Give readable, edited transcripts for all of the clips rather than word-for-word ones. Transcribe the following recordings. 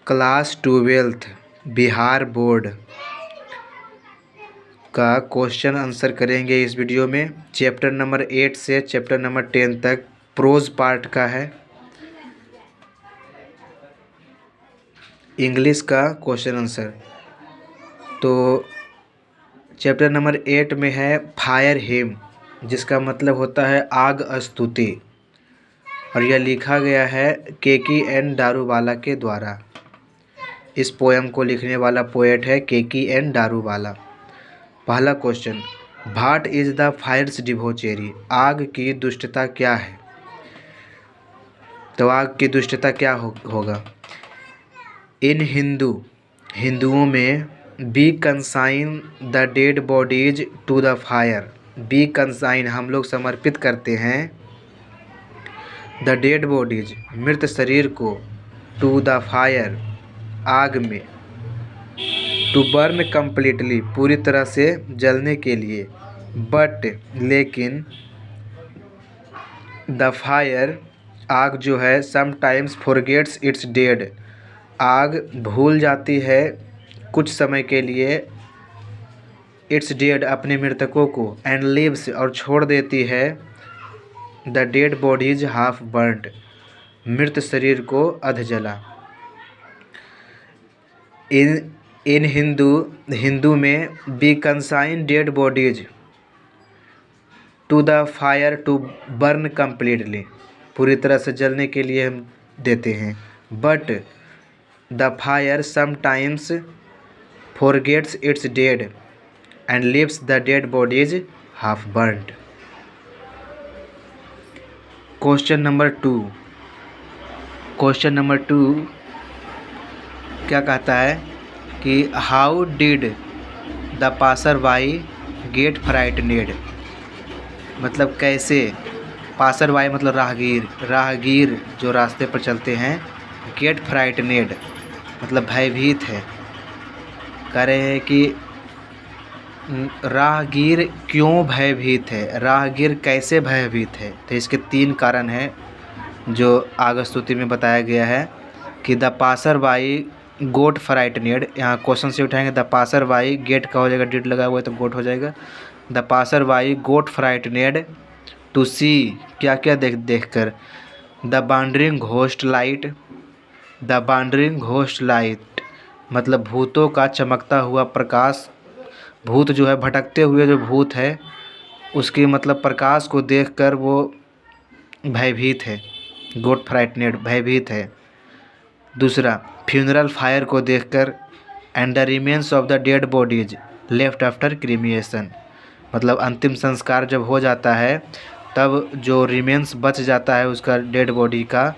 Class 12th Bihar board का question answer करेंगे इस वीडियो में। चैप्टर नंबर 8 से चैप्टर नंबर 10 तक प्रोज पार्ट का है। इंग्लिश का क्वेश्चन आंसर तो चैप्टर नंबर 8 में है फायर हिम, जिसका मतलब होता है आग स्तुति, और यह लिखा गया है KKN दारूवाला के द्वारा। इस पोएम को लिखने वाला पोएट है KKN दारूवाला। पहला question, what is the fire's debauchery? आग की दुष्टता क्या है? तो आग की दुष्टता क्या होगा? इन हिंदुओं में B consign the dead bodies to the fire. Be consign हम लोग समर्पित करते हैं द डेड बॉडीज मृत शरीर को, टू द फायर आग में, टू बर्न कम्प्लीटली पूरी तरह से जलने के लिए, बट लेकिन द फायर आग जो है समटाइम्स फॉरगेट्स इट्स डेड आग भूल जाती है कुछ समय के लिए इट्स डेड अपने मृतकों को, एंड लिव्स और छोड़ देती है the dead bodies half burned मृत शरीर को अध जला। इन हिंदू में B consign dead bodies to the fire to burn completely पूरी तरह से जलने के लिए हम देते हैं, but the fire sometimes forgets its dead and leaves the dead bodies half burned. Question number two क्या कहता है कि how did the passer by get frightened? मतलब कैसे, पासर वाई मतलब राहगीर जो रास्ते पर चलते हैं, गेट फ्राइटनेड मतलब भयभीत है। कह रहे हैं कि राहगीर क्यों भयभीत है, राहगीर कैसे भयभीत है? तो इसके 3 कारण हैं जो आग स्तुति में बताया गया है कि द पासर वाई गोट फ्राइटनेड, यहाँ क्वेश्चन से उठाएंगे द पासर वाई, गेट का हो जाएगा, डिड लगा हुआ है तो गोट हो जाएगा। The passer by got frightened to see, क्या क्या देख कर, the wandering ghost light. The wandering ghost light मतलब भूतों का चमकता हुआ प्रकाश। भूत जो है, भटकते हुए जो भूत है, उसकी मतलब प्रकाश को देखकर वो भयभीत है, गोट फ्राइटनेड भयभीत है। दूसरा, फ्यूनरल फायर को देखकर, and the remains of the dead bodies left after cremation मतलब अंतिम संस्कार जब हो जाता है तब जो रिमेन्स बच जाता है उसका डेड बॉडी का,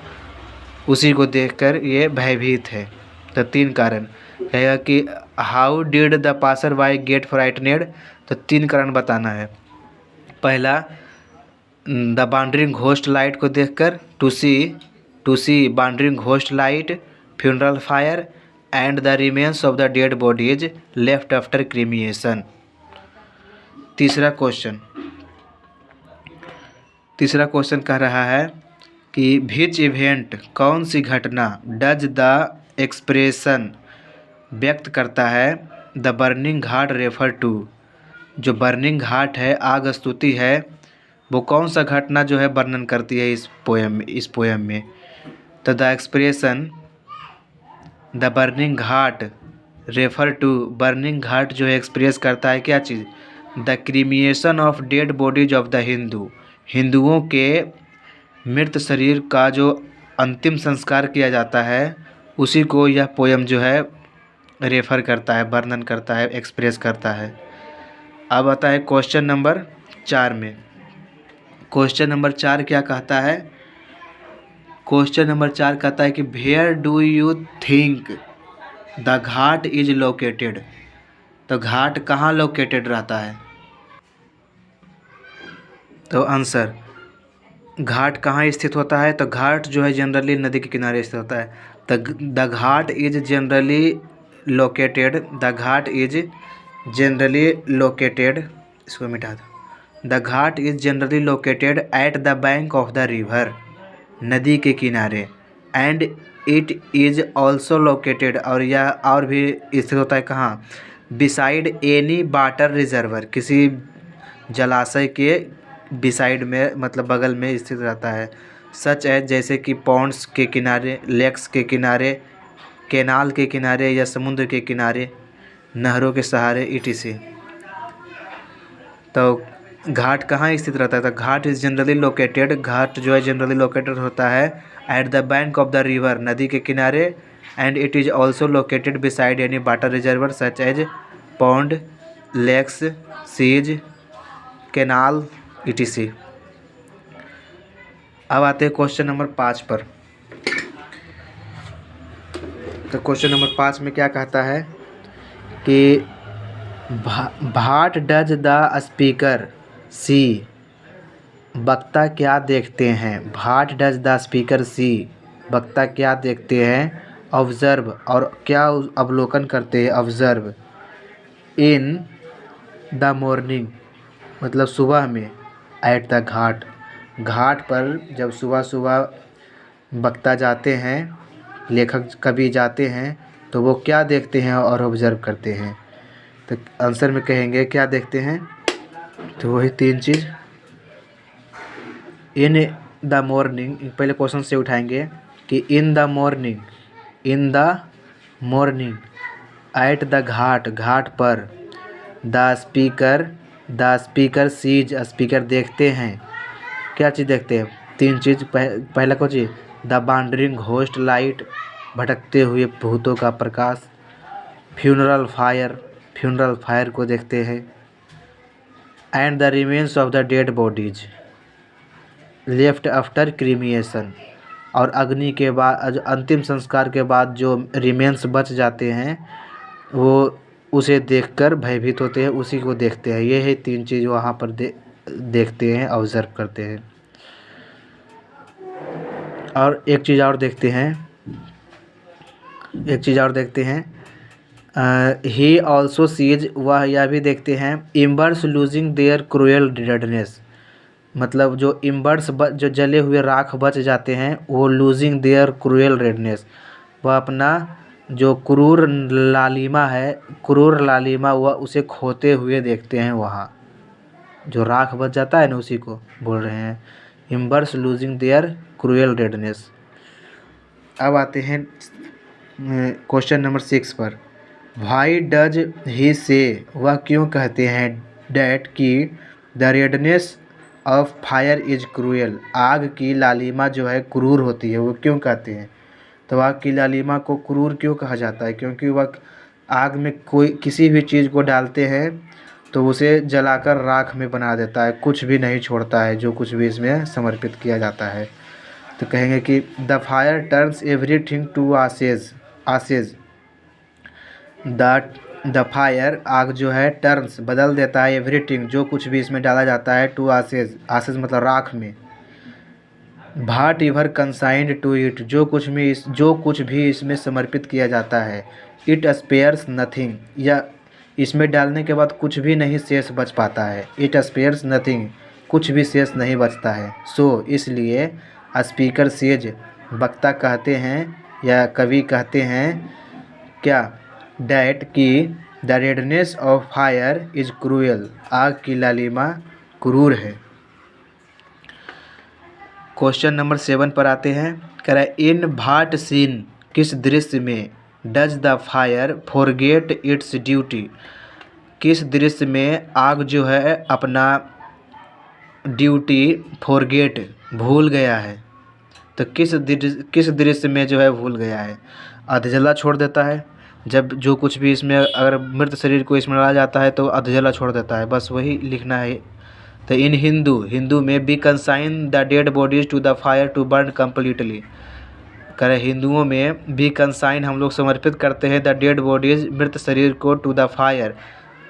उसी को देखकर ये भयभीत है। तो 3 कारण कहेगा कि how did the passer by get frightened, तो 3 कारण बताना है। पहला, द बांडरिंग घोस्ट लाइट को देखकर, to see wandering ghost light, funeral fire and the remains of the dead bodies left after cremation. तीसरा क्वेश्चन कह रहा है कि विच इवेंट, कौन सी घटना, डज द एक्सप्रेशन व्यक्त करता है the burning ghat refer to, जो बर्निंग घाट है, आग स्तुति है, वो कौन सा घटना जो है वर्णन करती है इस पोएम में? तो the expression the burning ghat refer to, burning ghat जो है एक्सप्रेस करता है क्या चीज़? The cremation of dead bodies of the हिंदुओं के मृत शरीर का जो अंतिम संस्कार किया जाता है, उसी को यह पोएम जो है रेफर करता है, वर्णन करता है, एक्सप्रेस करता है। अब आता है क्वेश्चन नंबर 4 में। क्वेश्चन नंबर 4 क्या कहता है? क्वेश्चन नंबर 4 कहता है कि where do you think the ghat is located? तो घाट कहाँ लोकेटेड रहता है? तो आंसर, घाट कहाँ स्थित होता है? तो घाट जो है जनरली नदी के किनारे स्थित होता है। The ghat is generally located, the ghat is generally located, इसको मिटा दो। The ghat is generally located at the bank of the river, नदी के किनारे, and it is also located, और यह और भी स्थित होता है कहाँ, बिसाइड एनी वाटर रिजर्वर, किसी जलाशय के बिसाइड में मतलब बगल में स्थित रहता है। सच है जैसे कि पॉन्ड्स के किनारे, लेक्स के किनारे, कैनाल के किनारे या समुद्र के किनारे, नहरों के सहारे etc। तो घाट कहाँ स्थित रहता है, तो घाट इज़ जनरली लोकेटेड, घाट जो है जनरली लोकेटेड होता है at the bank of the river, नदी के किनारे, and it is also located beside any water reservoir such as pond, lakes, seas, canal etc। अब आते हैं क्वेश्चन नंबर 5 पर। तो क्वेश्चन नंबर 5 में क्या कहता है कि व्हाट डज द स्पीकर सी, वक्ता क्या देखते हैं, व्हाट डज द स्पीकर सी, वक्ता क्या देखते हैं, ऑब्जर्व और क्या अवलोकन करते हैं, ऑब्जर्व, इन द मॉर्निंग मतलब सुबह में, एट द घाट, घाट पर जब सुबह सुबह वक्ता जाते हैं, लेखक कवि जाते हैं, तो वो क्या देखते हैं और ऑब्जर्व करते हैं। तो आंसर में कहेंगे क्या देखते हैं, तो वही 3 चीज़। इन द मॉर्निंग, पहले क्वेश्चन से उठाएंगे कि in the morning, in the morning, at the ghat, घाट पर, द स्पीकर सीज, स्पीकर देखते हैं, क्या चीज़ देखते हैं, 3 चीज़। पहला कौन चीज़, द वांडरिंग होस्ट लाइट, भटकते हुए भूतों का प्रकाश, फ्यूनरल फायर, फ्यूनरल फायर को देखते हैं, and the remains of the dead bodies left after cremation, और अग्नि के बाद अंतिम संस्कार के बाद जो रिमेन्स बच जाते हैं वो उसे देखकर भयभीत होते हैं, उसी को देखते हैं। ये है 3 चीज़ वहाँ पर देखते हैं, ऑब्जर्व करते हैं। और एक चीज़ और देखते हैं, ही ऑल्सो सीज, वह यह भी देखते हैं, इम्बर्स लूजिंग देयर क्रूएल रेडनेस, मतलब जो इम्बर्स जो जले हुए राख बच जाते हैं, वो लूजिंग देयर क्रूएल रेडनेस, वह अपना जो क्रूर लालिमा है, क्रूर लालिमा वह उसे खोते हुए देखते हैं। वहाँ जो राख बच जाता है ना, उसी को बोल रहे हैं इम्बर्स लूजिंग देयर क्रूएल रेडनेस। अब आते हैं क्वेश्चन नंबर 6 पर। वाई डज ही से, वह क्यों कहते हैं, डैट कि the redness of fire is cruel, आग की लालिमा जो है क्रूर होती है, वो क्यों कहते हैं। तो आग की लालिमा को क्रूर क्यों कहा जाता है, क्योंकि वह आग में कोई किसी भी चीज़ को डालते हैं तो उसे जलाकर राख में बना देता है, कुछ भी नहीं छोड़ता है जो कुछ भी इसमें समर्पित किया जाता है। तो कहेंगे कि the fire turns everything to ashes, ashes, the fire, आग जो है, टर्न्स बदल देता है, एवरीथिंग जो कुछ भी इसमें डाला जाता है, टू आसेज, आसेज मतलब राख में, भाट इवर कंसाइंड टू इट, जो कुछ भी इसमें समर्पित किया जाता है, इट स्पेयर्स नथिंग, या इसमें डालने के बाद कुछ भी नहीं शेष बच पाता है, इट स्पेयर्स नथिंग, कुछ भी शेष नहीं बचता है। सो इसलिए स्पीकर सेज, वक्ता कहते हैं या कवि कहते हैं क्या, डैट कि the redness of fire is cruel, आग की लालिमा क्रूर है। क्वेश्चन नंबर 7 पर आते हैं। कह रहा है इन भाट सीन, किस दृश्य में, does the fire forget it's duty, किस दृश्य में आग जो है अपना ड्यूटी फॉरगेट भूल गया है। तो किस दृश्य में जो है भूल गया है, अधजला छोड़ देता है, जब जो कुछ भी इसमें अगर मृत शरीर को इसमें डाला जाता है तो अधजला छोड़ देता है, बस वही लिखना है। तो इन हिंदू में B consign the dead bodies to the fire to burn completely, करें हिंदुओं में बी कंसाइन हम लोग समर्पित करते हैं द डेड बॉडीज, मृत शरीर को, टू द फायर,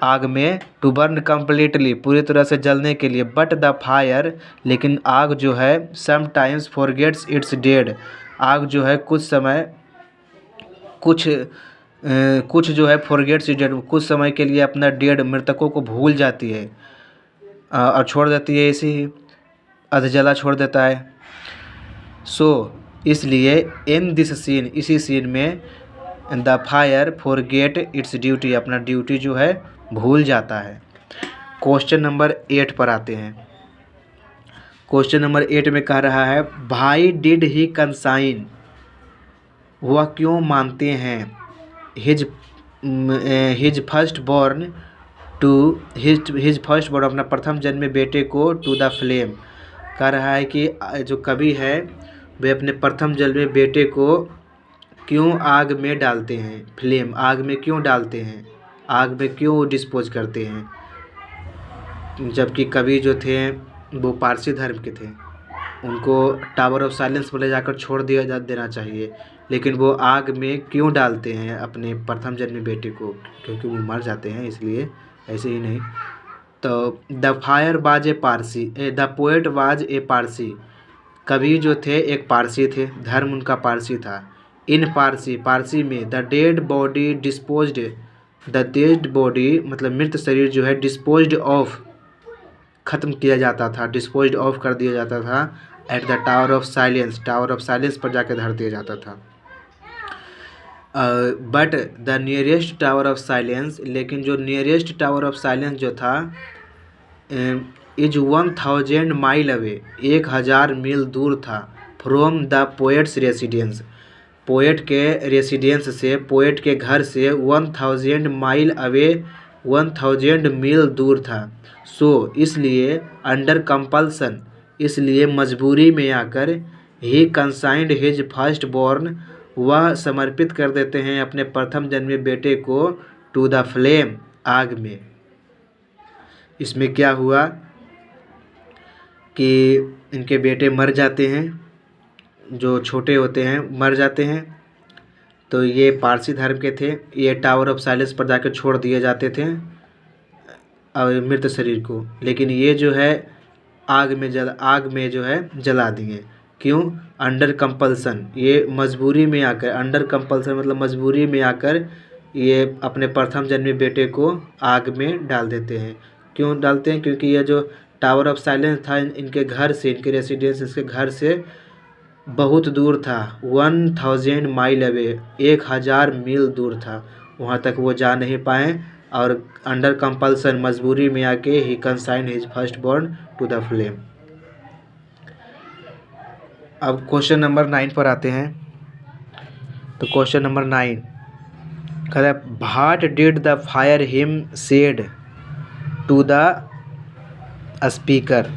आग में, टू बर्न कम्प्लीटली, पूरी तरह से जलने के लिए, बट द फायर, लेकिन आग जो है, समटाइम्स फॉरगेट्स इट्स डेड, आग जो है कुछ समय कुछ जो है फॉरगेट्स इट्स डेड, कुछ समय के लिए अपना डेड मृतकों को भूल जाती है और छोड़ देती है, ऐसे ही अधजला छोड़ देता है। सो इसलिए इन दिस सीन, इसी सीन में the fire forget it's duty, अपना ड्यूटी जो है भूल जाता है। क्वेश्चन नंबर 8 पर आते हैं। क्वेश्चन नंबर 8 में कह रहा है भाई डिड ही कंसाइन, वह क्यों मानते हैं his first born to his first born, अपना प्रथम जन्मे बेटे को टू द फ्लेम। कह रहा है कि जो कवि है वे अपने प्रथम जन्मे बेटे को क्यों आग में डालते हैं, फ्लेम आग में क्यों डालते हैं, आग में क्यों डिस्पोज करते हैं। जबकि कवि जो थे वो पारसी धर्म के थे, उनको टावर ऑफ साइलेंस पर ले जाकर छोड़ देना चाहिए, लेकिन वो आग में क्यों डालते हैं अपने प्रथम जन्मे बेटे को, क्योंकि वो मर जाते हैं इसलिए, ऐसे ही नहीं। तो the fire was a Parsi, the poet was a Parsi, कवि जो थे एक पारसी थे, धर्म उनका पारसी था। इन पारसी में the dead body disposed, the dead body मतलब मृत शरीर जो है डिस्पोज्ड ऑफ, ख़त्म किया जाता था, डिस्पोज्ड ऑफ कर दिया जाता था at the tower of silence, tower of silence पर जाकर धर दिया जाता था। But the nearest tower of silence, लेकिन जो नियरेस्ट टावर ऑफ साइलेंस जो था इज 1000 माइल अवे, 1000 मील दूर था, from the poets residence, poet के रेसिडेंस से, पोएट के घर से 1000 माइल अवे, 1000 मील दूर था। सो इसलिए अंडर कंपल्सन, इसलिए मजबूरी में आकर ही कंसाइंड हिज फर्स्ट बॉर्न, वह समर्पित कर देते हैं अपने प्रथम जन्मे बेटे को टू द फ्लेम, आग में। इसमें क्या हुआ कि इनके बेटे मर जाते हैं, जो छोटे होते हैं मर जाते हैं। तो ये पारसी धर्म के थे, ये टावर ऑफ साइलेंस पर जाकर छोड़ दिए जाते थे और मृत शरीर को, लेकिन ये जो है आग में जो है जला दिए। क्यों? अंडर कंपल्सन, ये मजबूरी में आकर, अंडर कंपल्सन मतलब मजबूरी में आकर ये अपने प्रथम जन्मे बेटे को आग में डाल देते हैं। क्यों डालते हैं? क्योंकि यह जो टावर ऑफ साइलेंस था इनके घर से, इनके रेसिडेंस इसके घर से बहुत दूर था, 1000 माइल अवे, 1000 मील दूर था, वहाँ तक वो जा नहीं पाए और अंडर कंपल्सन मजबूरी में आके ही consign his first born to the flame. अब क्वेश्चन नंबर 9 पर आते हैं। तो क्वेश्चन नंबर 9 कहता है what did the fire hymn said to the speaker.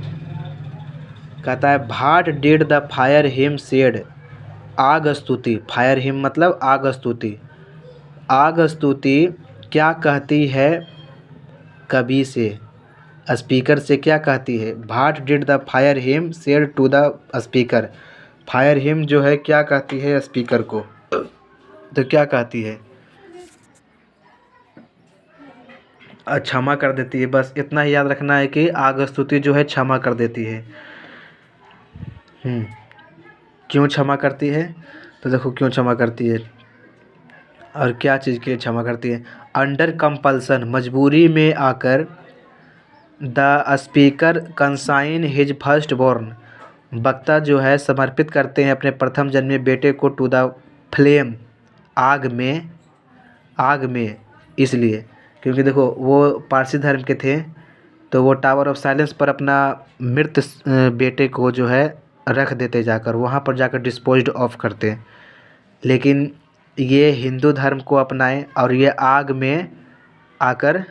कहता है what did the fire hymn said, आग स्तुति, फायर हिम मतलब आग स्तुति, आग स्तुति क्या कहती है कवि से, स्पीकर से क्या कहती है। What did the fire hymn said to the speaker, fire hymn जो है क्या कहती है स्पीकर को, तो क्या कहती है, क्षमा कर देती है। बस इतना ही याद रखना है कि आग स्तुति जो है क्षमा कर देती है। क्यों क्षमा करती है? तो देखो क्यों क्षमा करती है और क्या चीज़ के लिए क्षमा करती है। अंडर कंपल्सन, मजबूरी में आकर, the speaker consign his first born, वक्ता जो है समर्पित करते हैं अपने प्रथम जन्मे बेटे को टू द फ्लेम, आग में, आग में इसलिए क्योंकि देखो वो पारसी धर्म के थे, तो वो टावर ऑफ साइलेंस पर अपना मृत बेटे को जो है रख देते, जाकर वहाँ पर जाकर डिस्पोज्ड ऑफ करते। लेकिन ये हिंदू धर्म को अपनाए और ये आग में आकर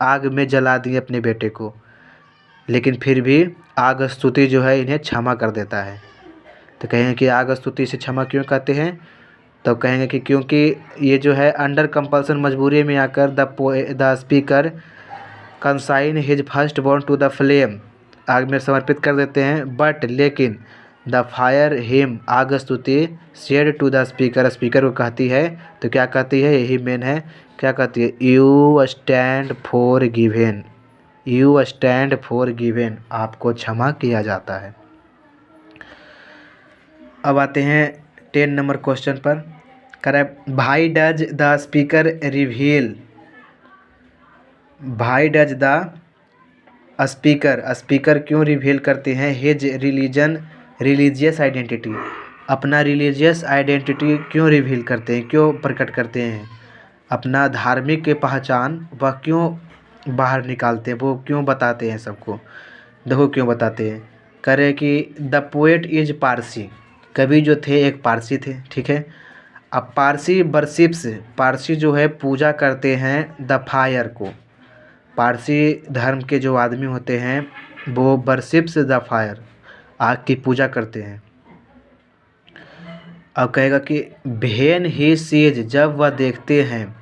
आग में जला दिए अपने बेटे को, लेकिन फिर भी आग स्तुति जो है इन्हें क्षमा कर देता है। तो कहेंगे कि आग स्तुति से क्षमा क्यों कहते हैं, तो कहेंगे कि क्योंकि ये जो है अंडर कंपल्सन मजबूरी में आकर the speaker consign his first born to the flame, आग में समर्पित कर देते हैं। बट लेकिन द फायर हिम, आग स्तुति said to the speaker, speaker को कहती है, तो क्या कहती है, यही मेन है, क्या कहती है, you stand for given, you stand for given, आपको क्षमा किया जाता है। अब आते हैं 10 नंबर क्वेश्चन पर। करेक्ट, भाई डज द स्पीकर रिवील, भाई डज द स्पीकर, स्पीकर क्यों रिवील करते हैं हिज रिलीजियस आइडेंटिटी, अपना रिलीजियस आइडेंटिटी क्यों रिवील करते हैं, क्यों प्रकट करते हैं, अपना धार्मिक के पहचान वह क्यों बाहर निकालते हैं, वो क्यों बताते हैं सबको। देखो क्यों बताते हैं, कह रहे कि द पोएट इज पारसी, कवि जो थे एक पारसी थे, ठीक है। अब पारसी वर्शिप्स, पारसी जो है पूजा करते हैं द फायर को, पारसी धर्म के जो आदमी होते हैं वो वर्शिप्स द फायर, आग की पूजा करते हैं। अब कहेगा कि वेन ही सीज, जब वह देखते हैं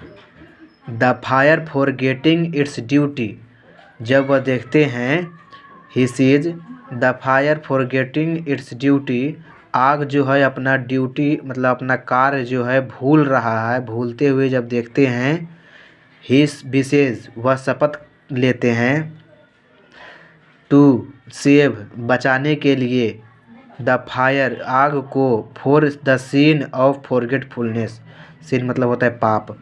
the fire for getting it's duty, जब वह देखते हैं he sees the fire for getting it's duty, आग जो है अपना ड्यूटी मतलब अपना कार्य जो है भूल रहा है, भूलते हुए जब देखते हैं, ही विशेष वह शपथ लेते हैं, टू सेव बचाने के लिए, द फायर आग को, for the sin of forgetfulness, sin मतलब होता है पाप,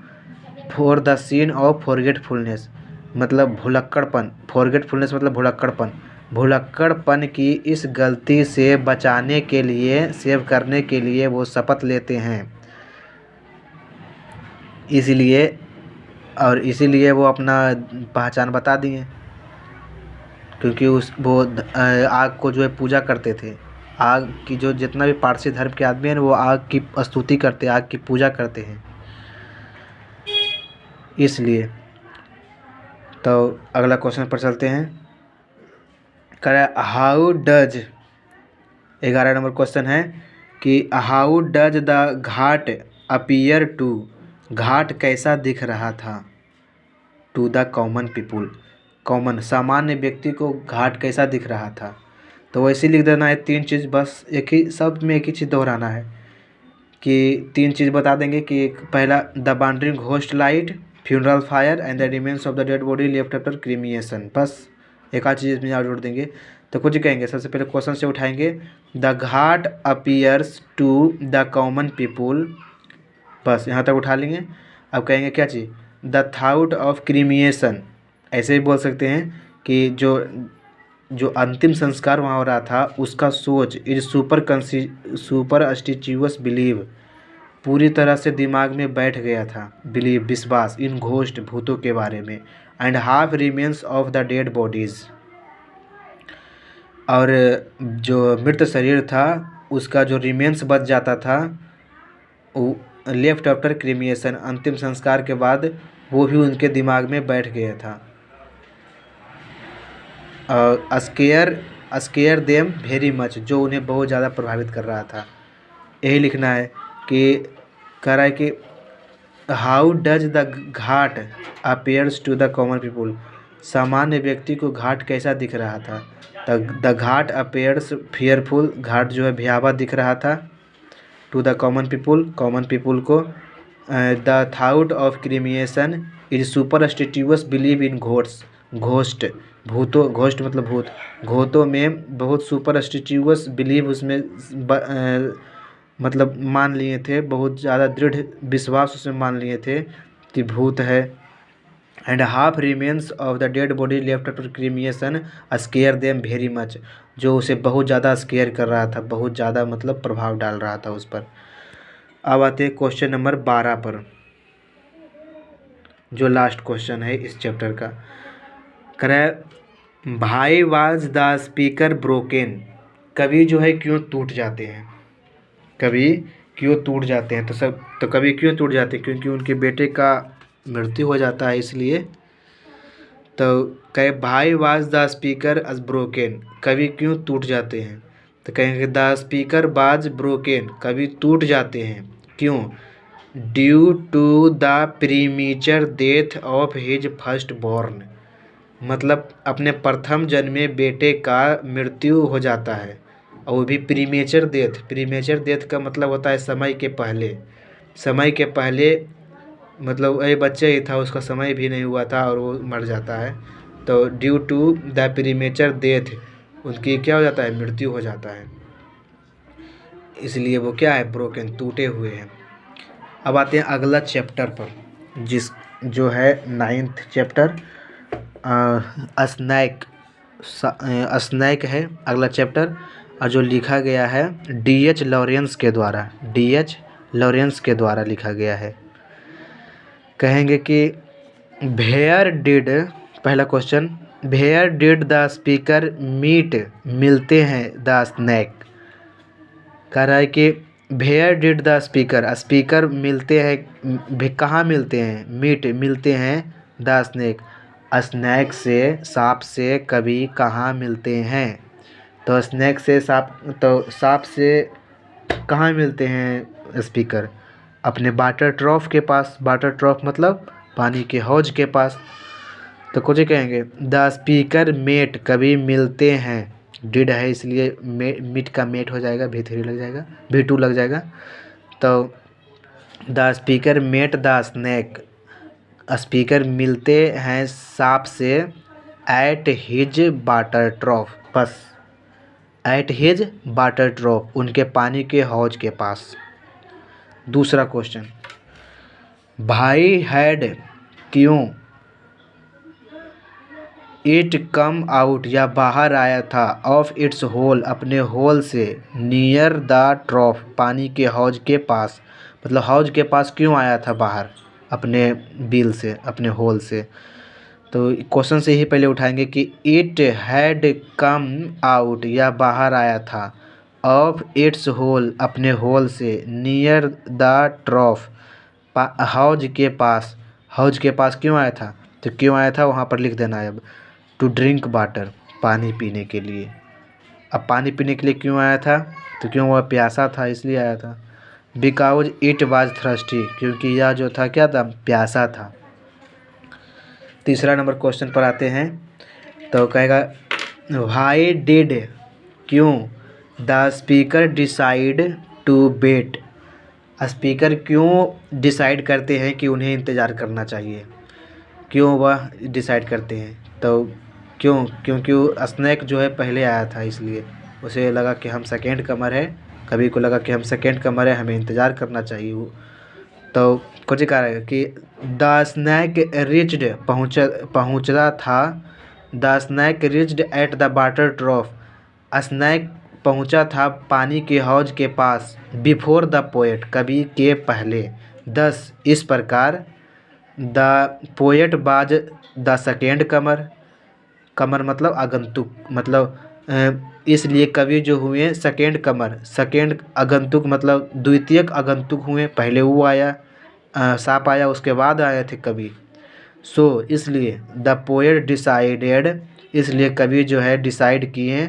for the sin of forgetfulness मतलब भुलक्कड़पन, फॉरगेटफुलनेस मतलब भुलक्कड़पन, भुलक्कड़पन की इस गलती से बचाने के लिए, सेव करने के लिए वो शपथ लेते हैं। इसलिए और इसीलिए वो अपना पहचान बता दिए, क्योंकि वो आग को जो है पूजा करते थे, आग की जो जितना भी पारसी धर्म के आदमी हैं वो आग की स्तुति करते हैं, आग की पूजा करते हैं इसलिए। तो अगला क्वेश्चन पर चलते हैं, कह हाउ डज, 11 नंबर क्वेश्चन है कि how does the ghat appear to, घाट कैसा दिख रहा था, to the common people, common सामान्य व्यक्ति को घाट कैसा दिख रहा था। तो वैसे लिख देना है 3 चीज़, बस एक ही शब्द में एक ही चीज़ दोहराना है कि 3 चीज़ बता देंगे कि पहला the wandering ghost light, funeral fire and the remains of the dead body left after cremation, बस एक आध चीज़ में और जोड़ देंगे। तो कुछ कहेंगे, सबसे पहले क्वेश्चन से उठाएंगे, the ghat appears to the common people, बस यहाँ तक उठा लेंगे। अब कहेंगे क्या चीज़, द थाउट ऑफ क्रीमिएशन, ऐसे भी बोल सकते हैं कि जो अंतिम संस्कार वहाँ हो रहा था उसका सोच, इज सुपर स्टिचिवस बिलीव, पूरी तरह से दिमाग में बैठ गया था, बिलीव विश्वास, इन घोस्ट भूतों के बारे में, and half remains of the dead bodies, और जो मृत शरीर था उसका जो रिमेन्स बच जाता था लेफ्ट आफ्टर क्रीमिएशन, अंतिम संस्कार के बाद वो भी उनके दिमाग में बैठ गया था। स्केयर देम वेरी मच, जो उन्हें बहुत ज़्यादा प्रभावित कर रहा था। यही लिखना है कि कह रहा है कि how does the ghat appears to the common people, सामान्य व्यक्ति को घाट कैसा दिख रहा था। द घाट अपेयर्स फियरफुल, घाट जो है भयावह दिख रहा था, टू द कॉमन पीपुल को। The thought of cremation is superstitious believe in ghost भूतों, घोस्ट मतलब भूत, घोतों में बहुत सुपरस्टिटिवस बिलीव उसमें मतलब मान लिए थे, बहुत ज़्यादा दृढ़ विश्वास उसमें मान लिए थे कि भूत है। And half remains of the dead body left after cremation scare them very much, जो उसे बहुत ज़्यादा स्केयर कर रहा था, बहुत ज़्यादा मतलब प्रभाव डाल रहा था उस पर। अब आते हैं क्वेश्चन नंबर 12 पर, जो लास्ट क्वेश्चन है इस चैप्टर का। कह भाई वाज द स्पीकर ब्रोकन, कवि जो है क्यों टूट जाते हैं, कवि क्यों टूट जाते हैं। तो कवि क्यों टूट जाते हैं, क्योंकि उनके बेटे का मृत्यु हो जाता है इसलिए। तो कहे भाई was the speaker as broken, कवि क्यों टूट जाते हैं। तो कहेंगे द स्पीकर बाज ब्रोकन, कवि टूट जाते हैं क्यों, due to the premature death of his first born, मतलब अपने प्रथम जन्मे बेटे का मृत्यु हो जाता है, और वो भी प्रीमेचर डेथ का मतलब होता है समय के पहले, समय के पहले मतलब वही बच्चा ही था, उसका समय भी नहीं हुआ था और वो मर जाता है। तो due to the premature death, उनकी क्या हो जाता है, मृत्यु हो जाता है, इसलिए वो क्या है, ब्रोकन, टूटे हुए हैं। अब आते हैं अगला चैप्टर पर, जो है 9th चैप्टर, स्नैक है अगला चैप्टर। और जो लिखा गया है D.H. लॉरेंस के द्वारा, D.H. लॉरेंस के द्वारा लिखा गया है। कहेंगे कि वेयर डिड, पहला क्वेश्चन, where did the speaker meet, मिलते हैं द स्नैक। कह रहा है कि where did the speaker, speaker मिलते हैं, कहाँ मिलते हैं, मीट मिलते हैं द स्नैक, स्नैक से, सांप से कभी कहाँ मिलते हैं। तो स्नैक से सांप, तो सांप से कहाँ मिलते हैं स्पीकर, अपने वाटर ट्रॉफ के पास, वाटर ट्रॉफ मतलब पानी के हौज के पास। तो कुछ ही कहेंगे द स्पीकर मेट, कभी मिलते हैं, डिड है इसलिए मीट का मेट हो जाएगा, V3 लग जाएगा, V2 लग जाएगा। तो the speaker met the snake, speaker मिलते हैं सांप से एट हिज वाटर ट्रॉफ, बस एट हिज वाटर ट्रॉफ, उनके पानी के हौज के पास। दूसरा क्वेश्चन, भाई हैड, क्यों, इट कम आउट, या बाहर आया था, ऑफ इट्स होल, अपने होल से, नियर द ट्रॉफ, पानी के हौज के पास, मतलब हौज के पास क्यों आया था बाहर, अपने बिल से, अपने होल से। तो क्वेश्चन से ही पहले उठाएंगे कि इट हैड कम आउट, या बाहर आया था, ऑफ इट्स होल, अपने होल से, नियर द ट्रॉफ, हौज के पास, हौज के पास क्यों आया था, तो क्यों आया था वहाँ पर लिख देना है अब, टू ड्रिंक वाटर, पानी पीने के लिए। अब पानी पीने के लिए क्यों आया था, तो क्यों वह प्यासा था इसलिए आया था। बिकॉज इट वाज थर्स्टी, क्योंकि यह जो था क्या था, प्यासा था। तीसरा नंबर क्वेश्चन पर आते हैं। तो कहेगा व्हाई डिड, क्यों, the speaker decide to wait, speaker क्यों डिसाइड करते हैं कि उन्हें इंतज़ार करना चाहिए, क्यों वह डिसाइड करते हैं। तो क्यों, क्योंकि स्नैक जो है पहले आया था, इसलिए उसे लगा कि हम सेकेंड कमर है, कभी को लगा कि हम सेकेंड कमर है, हमें इंतज़ार करना चाहिए। वो तो कुछ कह रहा है कि द स्नैक रिच्ड, पहुँचता था, the snake reached at the water trough, snake पहुँचा था पानी के हौज के पास, बिफोर द पोएट, कवि के पहले, दस इस प्रकार, the poet was the second comer, comer मतलब आगंतुक, मतलब इसलिए कवि जो हुए सेकेंड कमर, सेकेंड आगंतुक मतलब द्वितीयक आगंतुक हुए, पहले वो आया, सांप आया, उसके बाद आए थे कवि। सो इसलिए द पोएट डिसाइडेड, इसलिए कवि जो है डिसाइड किए,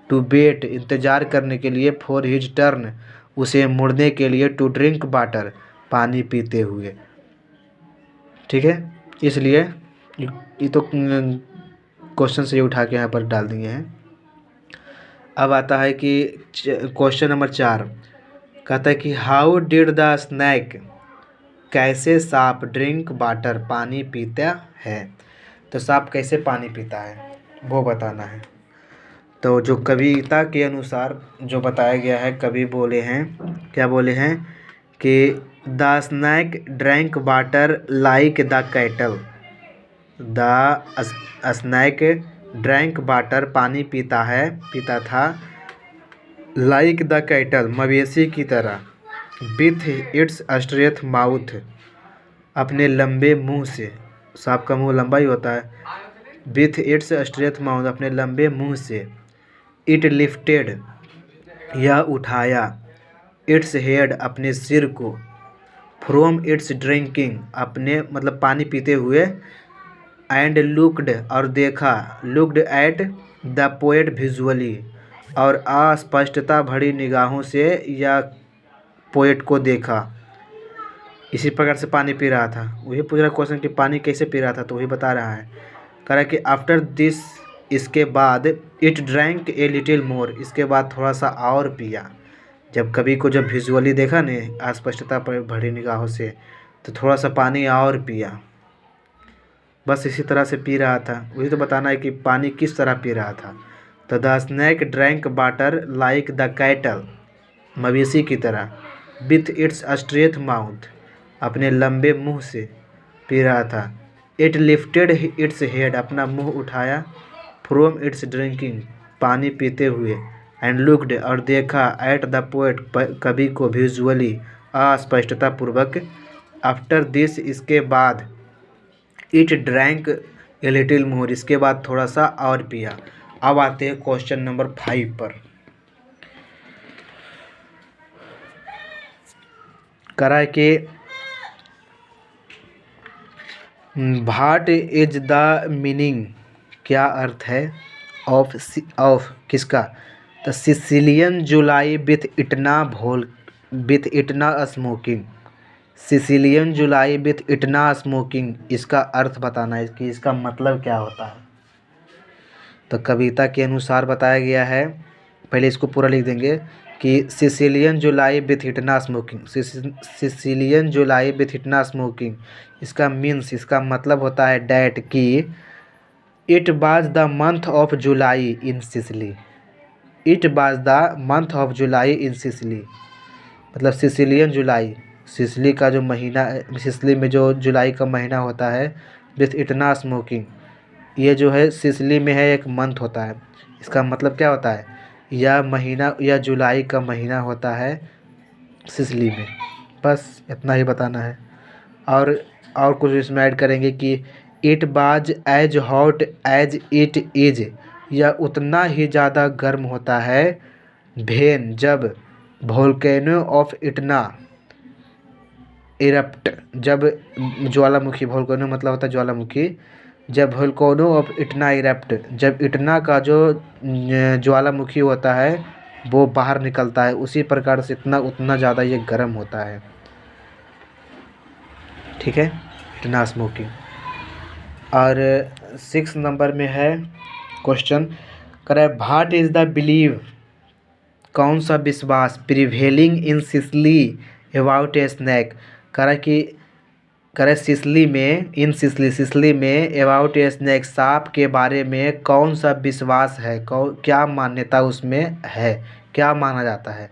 टू वेट, इंतज़ार करने के लिए, फॉर हिज टर्न, उसे मुड़ने के लिए, टू ड्रिंक वाटर, पानी पीते हुए। ठीक है, इसलिए ये तो क्वेश्चन से उठा के यहाँ पर डाल दिए हैं। अब आता है कि क्वेश्चन नंबर 4 कहता है कि हाउ डिड द स्नैक, कैसे सांप, ड्रिंक वाटर, पानी पीता है। तो सांप कैसे पानी पीता है वो बताना है। तो जो कविता के अनुसार जो बताया गया है, कवि बोले हैं, क्या बोले हैं कि the snake drank water like the cattle, the snake drank water, पानी पीता था, लाइक द कैटल, मवेशी की तरह, विथ इट्स स्ट्रेट माउथ, अपने लंबे मुंह से, सांप का मुंह लंबा ही होता है, विथ इट्स स्ट्रेट माउथ, अपने लंबे मुंह से, इट लिफ्टेड, यह उठाया, इट्स हेड, अपने सिर को, फ्रॉम इट्स ड्रिंकिंग, अपने मतलब पानी पीते हुए, एंड लुक्ड, और देखा, looked at the poet visually, और अस्पष्टता भरी निगाहों से या पोएट को देखा। इसी प्रकार से पानी पी रहा था। वही पूछ रहा क्वेश्चन कि पानी कैसे पी रहा था, तो वही बता रहा है। कह रहा है कि आफ्टर दिस, इसके बाद, it drank a little more, इसके बाद थोड़ा सा और पिया। जब कवि को जब विजुअली देखा ने अस्पष्टता पर भरी निगाहों से, तो थोड़ा सा पानी और पिया। बस इसी तरह से पी रहा था। वही तो बताना है कि पानी किस तरह पी रहा था। तो the snake drank water like the cattle, मवेशी की तरह, विथ इट्स स्ट्रेट माउथ, अपने लंबे मुंह से पी रहा था। इट लिफ्टेड इट्स हेड, अपना मुंह उठाया, फ्रॉम इट्स ड्रिंकिंग, पानी पीते हुए, एंड लुक्ड और देखा एट द पोएट कवि को विजुअली अस्पष्टता पूर्वक। आफ्टर दिस इसके बाद। It drank a little more इसके बाद थोड़ा सा और पिया। अब आते हैं क्वेश्चन नंबर 5 पर। करा है कि व्हाट इज द मीनिंग क्या अर्थ है ऑफ किसका the Sicilian July with Etna smoking. Sicilian July with Etna smoking इसका अर्थ बताना है कि इसका मतलब क्या होता है। तो कविता के अनुसार बताया गया है, पहले इसको पूरा लिख देंगे कि Sicilian July with Etna smoking. Sicilian July with Etna smoking इसका मीन्स, इसका मतलब होता है डैट कि it was the month of July in Sicily. It was the month of July in Sicily मतलब सिसिलियन जुलाई, सिसिली का जो महीना, सिसिली में जो जुलाई का महीना होता है विथ इटना स्मोकिंग, ये जो है सिसिली में है एक मंथ होता है। इसका मतलब क्या होता है, यह महीना या जुलाई का महीना होता है सिसिली में। बस इतना ही बताना है। और कुछ इसमें ऐड करेंगे कि it was as hot as it is, यह उतना ही ज़्यादा गर्म होता है भेन जब वोल्केनो ऑफ इटना इरप्ट, जब ज्वालामुखी, वोल्केनो मतलब होता है ज्वालामुखी, जब वोल्केनो ऑफ इटना इरप्ट, जब इटना का जो ज्वालामुखी होता है वो बाहर निकलता है, उसी प्रकार से उतना ज़्यादा ये गर्म होता है। ठीक है, इटना स्मोकिंग। और 6 नंबर में है क्वेश्चन, करे व्हाट इज़ द बिलीव कौन सा विश्वास prevailing in Sicily about A snack. करे सिसिली में, इन सिसिली में अबाउट ए स्नैक सांप के बारे में कौन सा विश्वास है, क्या मान्यता उसमें है, क्या माना जाता है।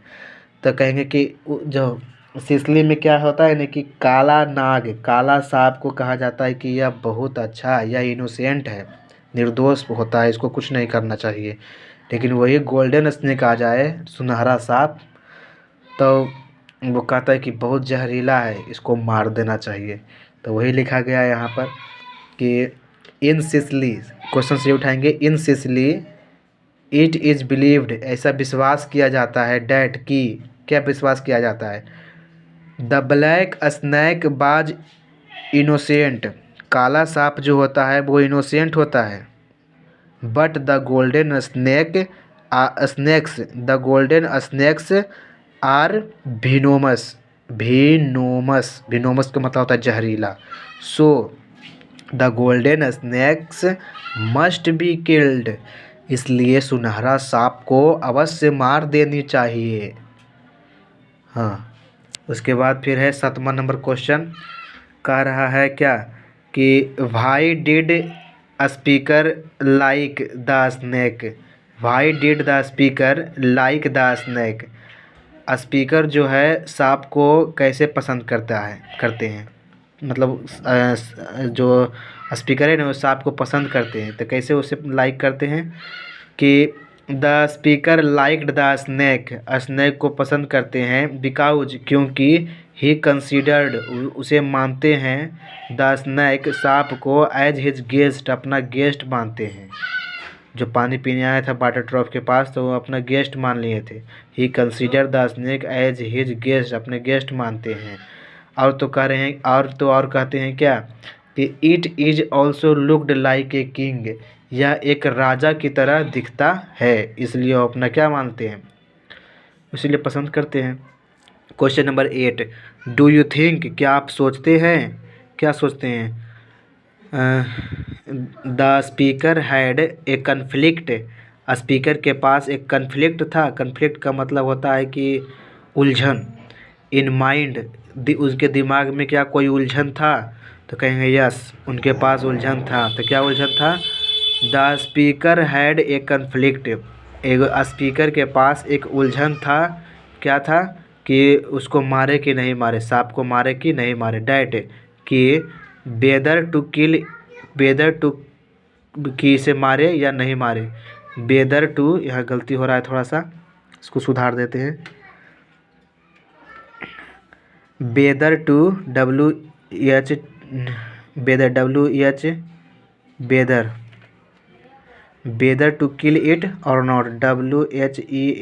तो कहेंगे कि जो सिसिली में क्या होता है ना कि काला नाग, काला सांप को कहा जाता है कि यह बहुत अच्छा, यह इनोसेंट है, निर्दोष होता है, इसको कुछ नहीं करना चाहिए। लेकिन वही गोल्डन स्नेक आ जाए, सुनहरा सांप, तो वो कहता है कि बहुत जहरीला है, इसको मार देना चाहिए। तो वही लिखा गया है यहाँ पर कि इन सिसिली, क्वेश्चन से उठाएंगे, इन सिसिली इट इज़ बिलीव्ड, ऐसा विश्वास किया जाता है डैट की, क्या विश्वास किया जाता है, the black snake was innocent, काला सांप जो होता है वो इनोसेंट होता है, but the golden snakes are venomous, venomous का मतलब होता है जहरीला। So the golden snakes must be killed, इसलिए सुनहरा सांप को अवश्य मार देनी चाहिए। हाँ, उसके बाद फिर है 7वां नंबर क्वेश्चन, कह रहा है क्या कि why did speaker like the snake. Why did the speaker like the snake, speaker जो है सांप को कैसे पसंद करते हैं, मतलब जो स्पीकर है ना वो सांप को पसंद करते हैं। तो कैसे उसे लाइक करते हैं कि the speaker liked the snake को पसंद करते हैं, बिकॉज क्योंकि ही कंसीडर्ड उसे मानते हैं, द स्नैक सांप को एज हिज गेस्ट, अपना गेस्ट मानते हैं। जो पानी पीने आया था वाटर ट्रॉफ के पास तो वो अपना गेस्ट मान लिए थे। He consider the snake as his guest, अपने गेस्ट मानते हैं। और तो कह रहे हैं, और कहते हैं क्या कि it is also looked like a king, यह एक राजा की तरह दिखता है, इसलिए वो अपना क्या मानते हैं, इसलिए पसंद करते हैं। Question number 8, do you think, क्या आप सोचते हैं, क्या सोचते हैं, the speaker had a conflict, speaker के पास एक कन्फ्लिक्ट था। कन्फ्लिक्ट का मतलब होता है कि उलझन। इन माइंड, उसके दिमाग में क्या कोई उलझन था। तो कहेंगे यस, उनके पास उलझन था। तो क्या उलझन था, the speaker had a conflict, एक स्पीकर के पास एक उलझन था। क्या था कि उसको मारे कि नहीं मारे, सांप को मारे कि नहीं मारे, डैट कि whether to kill, whether to कि इसे मारे या नहीं मारे, वेदर टू, यहाँ गलती हो रहा है थोड़ा सा, इसको सुधार देते हैं। बेदर टू WH बेदर WH बेदर बेदर टू किल इट और नॉट WHEATHER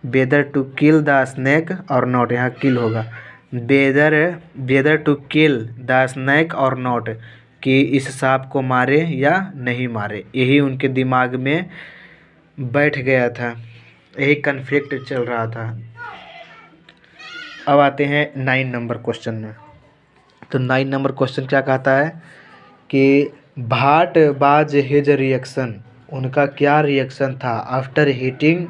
बेदर टू किल द स्नैक और नॉट, यहाँ किल होगा। बेदर टू किल द स्नैक और नॉट, कि इस सांप को मारे या नहीं मारे, यही उनके दिमाग में बैठ गया था, यही कन्फ्लिक्ट चल रहा था। अब आते हैं 9 नंबर क्वेश्चन में। तो 9 नंबर क्वेश्चन क्या कहता है कि भाट बाज हिज रिएक्शन, उनका क्या रिएक्शन था आफ्टर हिटिंग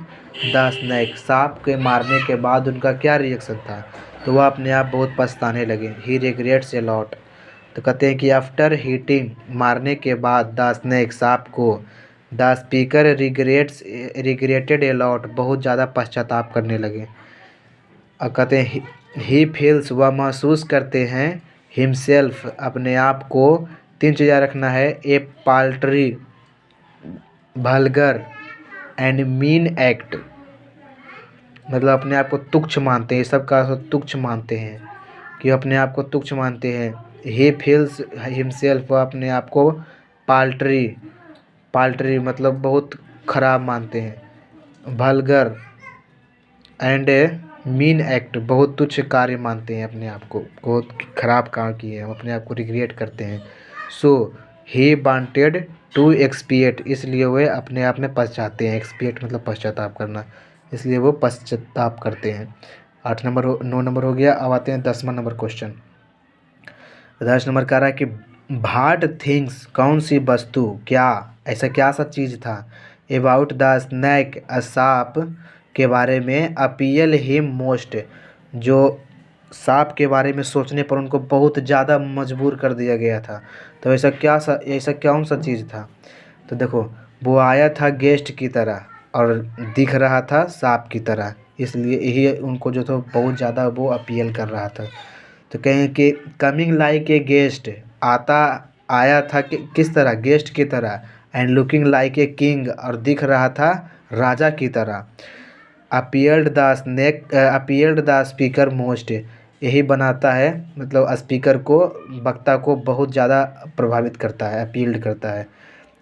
द स्नैक, सांप के मारने के बाद उनका क्या रिएक्शन था। तो वह अपने आप बहुत पछताने लगे, ही रिग्रेट्स ए लॉट। तो कहते हैं कि आफ्टर हिटिंग, मारने के बाद, द स्नैक, सांप को, the speaker regretted a lot, बहुत ज़्यादा पश्चाताप करने लगे। और कहते हैं ही फील्स, वह महसूस करते हैं, हिमसेल्फ, अपने आप को, 3 चीज़ें रखना है, ए पाल्ट्री, वल्गर एंड मीन एक्ट, मतलब अपने आप को तुच्छ मानते हैं, ये सब का तुच्छ मानते हैं, कि अपने आप को तुच्छ मानते हैं। ही फील्स हिमसेल्फ, वह अपने आप को पाल्ट्री मतलब बहुत खराब मानते हैं, वल्गर एंड मीन एक्ट, बहुत तुच्छ कार्य मानते हैं अपने आप को, बहुत खराब काम किए हैं, अपने आप को रिग्रेट करते हैं। सो ही वांटेड टू एक्सपिएट, इसलिए वे अपने आप में पछताते हैं, एक्सपिएट मतलब पश्चाताप करना, इसलिए वो पश्चाताप करते हैं। 9 नंबर हो गया। अब आते हैं 10वां नंबर क्वेश्चन। 10 नंबर कह रहा है कि भाट थिंग्स, कौन सी वस्तु, क्या, ऐसा क्या सा चीज़ था, अबाउट द स्नैक, सांप के बारे में, अपील हिम मोस्ट, जो सांप के बारे में सोचने पर उनको बहुत ज़्यादा मजबूर कर दिया गया था। तो ऐसा कौन सा चीज़ था। तो देखो, वो आया था गेस्ट की तरह और दिख रहा था सांप की तरह, इसलिए यही उनको जो था बहुत ज़्यादा वो अपील कर रहा था। तो कहें कि कमिंग लाइक ए गेस्ट, आया था कि किस तरह, गेस्ट की तरह, and looking like a king, और दिख रहा था राजा की तरह। अपीयर्ड द स्पीकर मोस्ट, यही बनाता है, मतलब स्पीकर को, वक्ता को बहुत ज़्यादा प्रभावित करता है, अपील्ड करता है।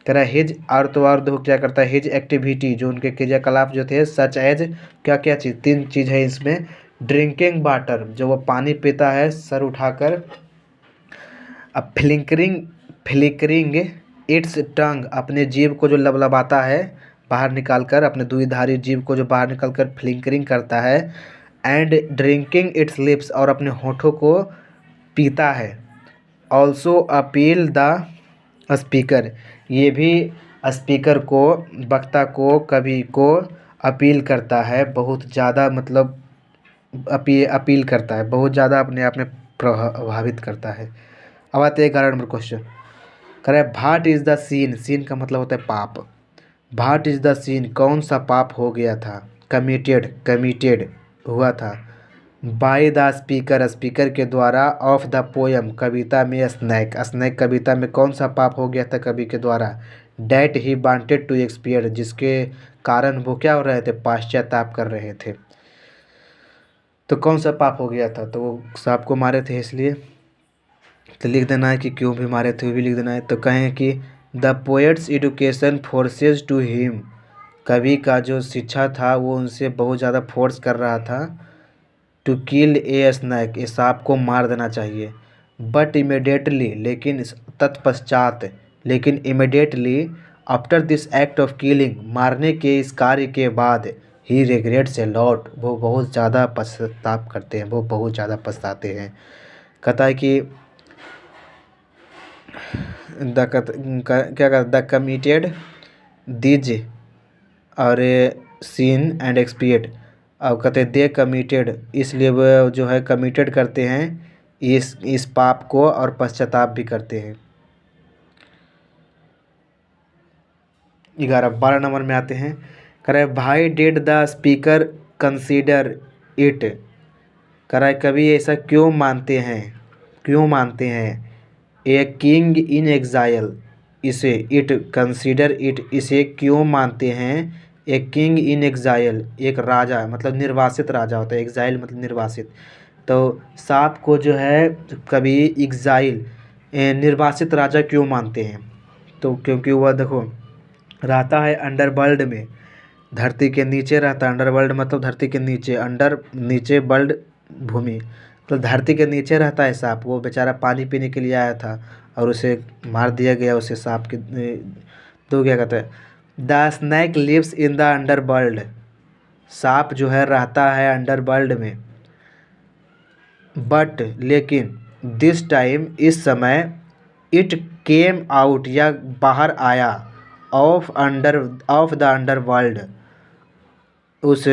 कह रहा है हिज, और तो और देखो क्या करता है, हिज एक्टिविटी, जो उनके क्रियाकलाप जो थे, सच एज, क्या क्या चीज़, 3 चीज़ है इसमें। ड्रिंकिंग वाटर, जो वो पानी पीता है सर उठाकर। अब फ्लिकरिंग इट्स टंग, अपने जीभ को जो लबलबाता है बाहर निकालकर, अपने दुईधारी जीभ को जो बाहर निकालकर फ्लिकरिंग करता है। एंड ड्रिंकिंग इट्स लिप्स, और अपने होठों को पीता है। ऑल्सो अपील द स्पीकर, ये भी स्पीकर को, वक्ता को, कवि को अपील करता है, बहुत ज़्यादा, मतलब अपील करता है, बहुत ज़्यादा अपने आप में प्रभावित करता है। अब आते हैं 11 नंबर क्वेश्चन। कह रहा है भाट इज़ द सीन, सीन का मतलब होता है पाप। भाट इज़ द सीन, कौन सा पाप हो गया था, कमिटेड हुआ था, बाय द स्पीकर, स्पीकर के द्वारा, ऑफ द पोएम, कविता में, स्नैक कविता में कौन सा पाप हो गया था कवि के द्वारा, डैट ही वांटेड टू एक्सपियर, जिसके कारण वो क्या हो रहे थे, पश्चाताप कर रहे थे। तो कौन सा पाप हो गया था, तो वो सांप को मारे थे इसलिए। तो लिख देना है कि क्यों भी मारे थे वो भी लिख देना है। तो कहें कि the poet's education forces to him, कवि का जो शिक्षा था वो उनसे बहुत ज़्यादा फोर्स कर रहा था, टू किल ए स्नैक, इस सांप को मार देना चाहिए। बट इमिडिएटली, लेकिन तत्पश्चात, लेकिन immediately, after this act of killing, मारने के इस कार्य के बाद, ही रिग्रेट्स ए लॉट, वो बहुत ज़्यादा पश्चाताप करते हैं, वो बहुत ज़्यादा पछताते हैं। कहता है कि द कमिटेड दिज और सीन एंड एक्सपिएट, अब कहते हैं दे कमिटेड, इसलिए वो जो है कमिटेड करते हैं इस पाप को और पश्चाताप भी करते हैं। 12 नंबर में आते हैं। कह रहा है भाई did the speaker consider it, कह रहा है कभी ऐसा क्यों मानते हैं ए किंग इन एग्जाइल, इसे इट कंसीडर इट इसे क्यों मानते हैं ए किंग इन एग्जाइल, एक राजा मतलब निर्वासित राजा होता है, एग्जाइल मतलब निर्वासित। तो सांप को जो है कभी एग्जाइल निर्वासित राजा क्यों मानते हैं? तो क्योंकि वह देखो रहता है अंडरवर्ल्ड में, धरती के नीचे रहता है। अंडरवर्ल्ड मतलब धरती के नीचे, अंडर नीचे, वर्ल्ड भूमि, तो धरती के नीचे रहता है सांप। वो बेचारा पानी पीने के लिए आया था और उसे मार दिया गया, उसे सांप के तो क्या कहते हैं, the snake lives in the underworld, सांप जो है रहता है अंडरवर्ल्ड में। बट लेकिन दिस टाइम इस समय, इट केम आउट या बाहर आया, ऑफ द अंडरवर्ल्ड उस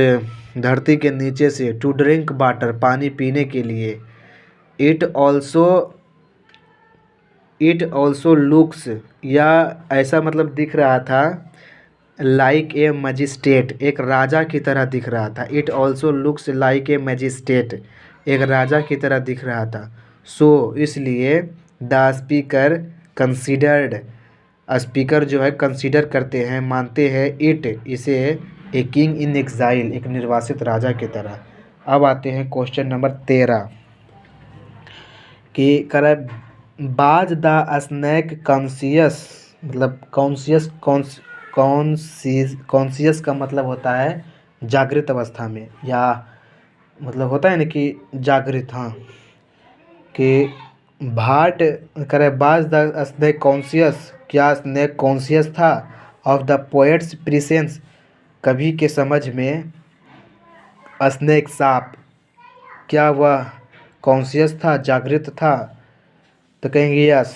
धरती के नीचे से, टू ड्रिंक वाटर पानी पीने के लिए। इट ऑल्सो लुक्स, या ऐसा मतलब दिख रहा था, लाइक ए मजिस्ट्रेट, एक राजा की तरह दिख रहा था। It also looks like a magistrate, एक राजा की तरह दिख रहा था। सो इसलिए द स्पीकर कंसिडर्ड, स्पीकर जो है कंसीडर करते हैं, मानते हैं, इट इसे ए किंग इन एग्जाइल, एक निर्वासित राजा की तरह। अब आते हैं क्वेश्चन नंबर 13 कि करे बाज द स्नैक कॉन्शियस, मतलब कॉन्शियस का मतलब होता है जागृत अवस्था में, या मतलब होता है ना कि जागृत, हाँ, कि भाट करे बाज द स्नैक कॉन्शियस, क्या स्नैक कॉन्शियस था, ऑफ द पोएट्स प्रेजेंस, कवि के समझ में स्नैक सांप, क्या वह कॉन्शियस था, जागृत था? तो कहेंगे yes,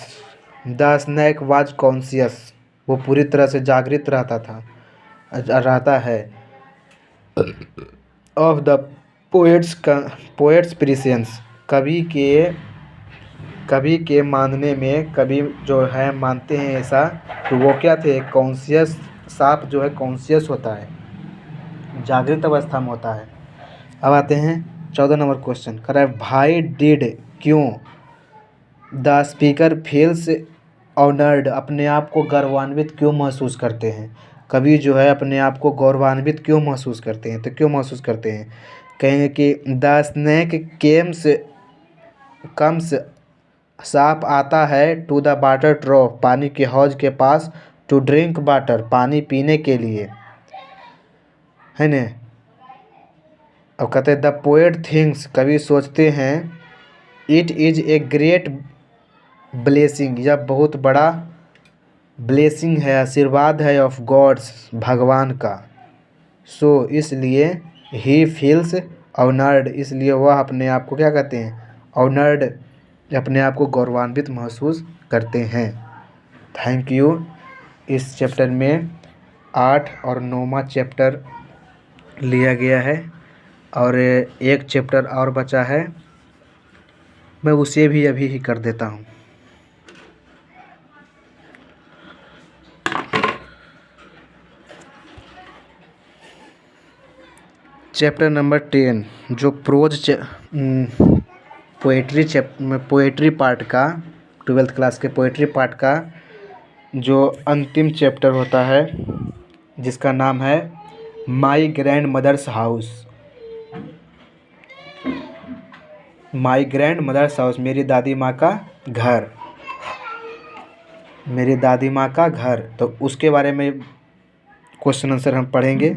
the snake was conscious, वो पूरी तरह से जागृत रहता है, ऑफ द पोएट्स प्रेजेंस, कवि के मानने में, कवि जो है मानते हैं ऐसा, तो वो क्या थे, कॉन्शियस, सांप जो है कॉन्शियस होता है, जागृत अवस्था में होता है। अब आते हैं 14 नंबर क्वेश्चन, कर रहा है भाई डिड, क्यों द स्पीकर फील्स ऑनर्ड, अपने आप को गौरवान्वित क्यों महसूस करते हैं? कवि जो है अपने आप को गौरवान्वित क्यों महसूस करते हैं? तो क्यों महसूस करते हैं? कहेंगे कि द स्नैक कम्स, सांप आता है, टू द वाटर ट्रॉफ, पानी के हौज के पास, टू ड्रिंक वाटर, पानी पीने के लिए, है न। अब कहते हैं द पोएट थिंक्स, कवि सोचते हैं, it is a great blessing, यह बहुत बड़ा ब्लेसिंग है, आशीर्वाद है, ऑफ गॉड्स, भगवान का। सो इसलिए ही फील्स ऑनर्ड, इसलिए वह अपने आप को क्या कहते हैं, ऑनर्ड, अपने आप को गौरवान्वित महसूस करते हैं। Thank you. इस चैप्टर में 8 और 9वां चैप्टर लिया गया है और एक चैप्टर और बचा है, मैं उसे भी अभी ही कर देता हूँ। चैप्टर नंबर 10 जो पोएट्री पार्ट का, 12th क्लास के पोएट्री पार्ट का जो अंतिम चैप्टर होता है, जिसका नाम है my grandmother's house. My grandmother's house, मेरी दादी माँ का घर, मेरी दादी माँ का घर। तो उसके बारे में क्वेश्चन आंसर हम पढ़ेंगे,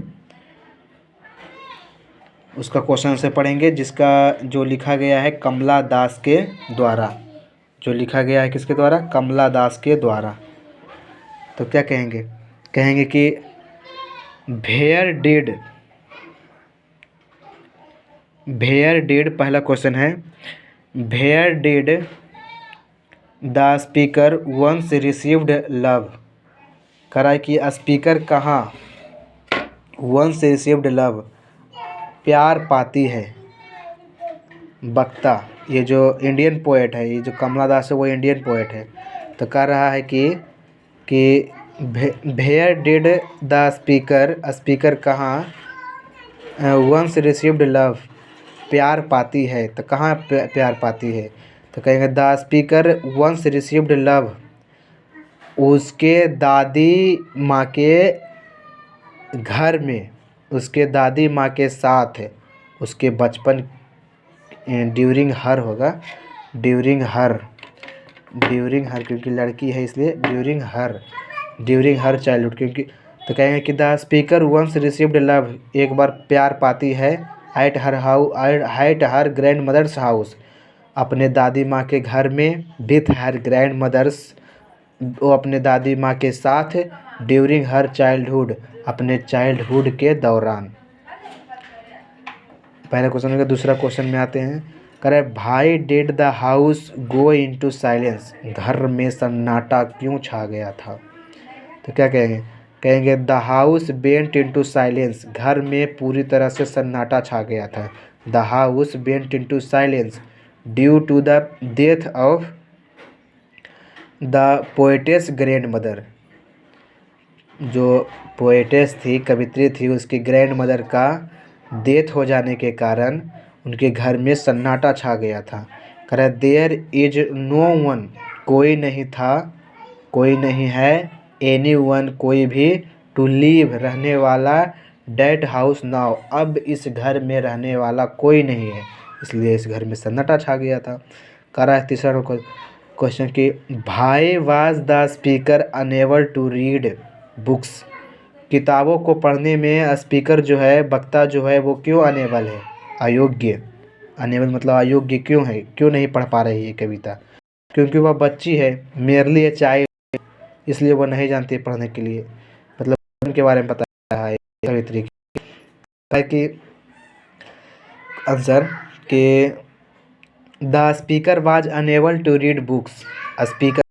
उसका क्वेश्चन आंसर पढ़ेंगे, जिसका जो लिखा गया है कमला दास के द्वारा, जो लिखा गया है किसके द्वारा, कमला दास के द्वारा। तो क्या कहेंगे, कहेंगे कि वेयर डिड, पहला क्वेश्चन है, where did the speaker once received love, करा कि स्पीकर कहाँ वंस रिसीव्ड लव, प्यार पाती है, वक्ता, ये जो इंडियन पोएट है, ये जो कमला दास है वो इंडियन पोएट है। तो कह रहा है कि वेयर डिड द स्पीकर कहाँ वंस रिसीव्ड लव, प्यार पाती है। तो कहाँ प्यार पाती है? तो कहेंगे the speaker once received love उसके दादी माँ के घर में, उसके दादी माँ के साथ उसके बचपन, ड्यूरिंग हर होगा, ड्यूरिंग हर क्योंकि लड़की है इसलिए ड्यूरिंग हर चाइल्डहुड, क्योंकि तो कहेंगे कि the speaker once received love, एक बार प्यार पाती है, at her grandmother's house, अपने दादी माँ के घर में, विथ हर ग्रैंड मदर्स, वो अपने दादी माँ के साथ, ड्यूरिंग हर चाइल्डहुड, अपने चाइल्डहुड के दौरान। पहले क्वेश्चन हो गया। दूसरा क्वेश्चन में आते हैं। करे भाई did the house go into silence, घर में सन्नाटा क्यों छा गया था? तो क्या कहेंगे the house went into silence, घर में पूरी तरह से सन्नाटा छा गया था। The house went into silence due to the death of the poetess grandmother, जो पोएटेस थी, कवित्री थी, उसकी ग्रैंड मदर का डेथ हो जाने के कारण उनके घर में सन्नाटा छा गया था। कह रहा देयर इज नो वन, कोई नहीं था, कोई नहीं है, एनी वन, कोई भी, टू लीव, रहने वाला, डेट हाउस नाउ, अब इस घर में रहने वाला कोई नहीं है, इसलिए इस घर में सन्नाटा छा गया था। कह रहा है तीसरा क्वेश्चन कि भाई was the speaker unable to read books, किताबों को पढ़ने में स्पीकर जो है, वक्ता जो है, वो क्यों अनेबल है, अयोग्य, अनेबल मतलब अयोग्य क्यों है, क्यों नहीं पढ़ पा रही है कविता? क्योंकि वह बच्ची है, मेरली है, चाइल्ड, इसलिए वह नहीं जानती पढ़ने के लिए, मतलब उनके बारे में पता है कवित्री की। आंसर कि the speaker was unable to read books, speaker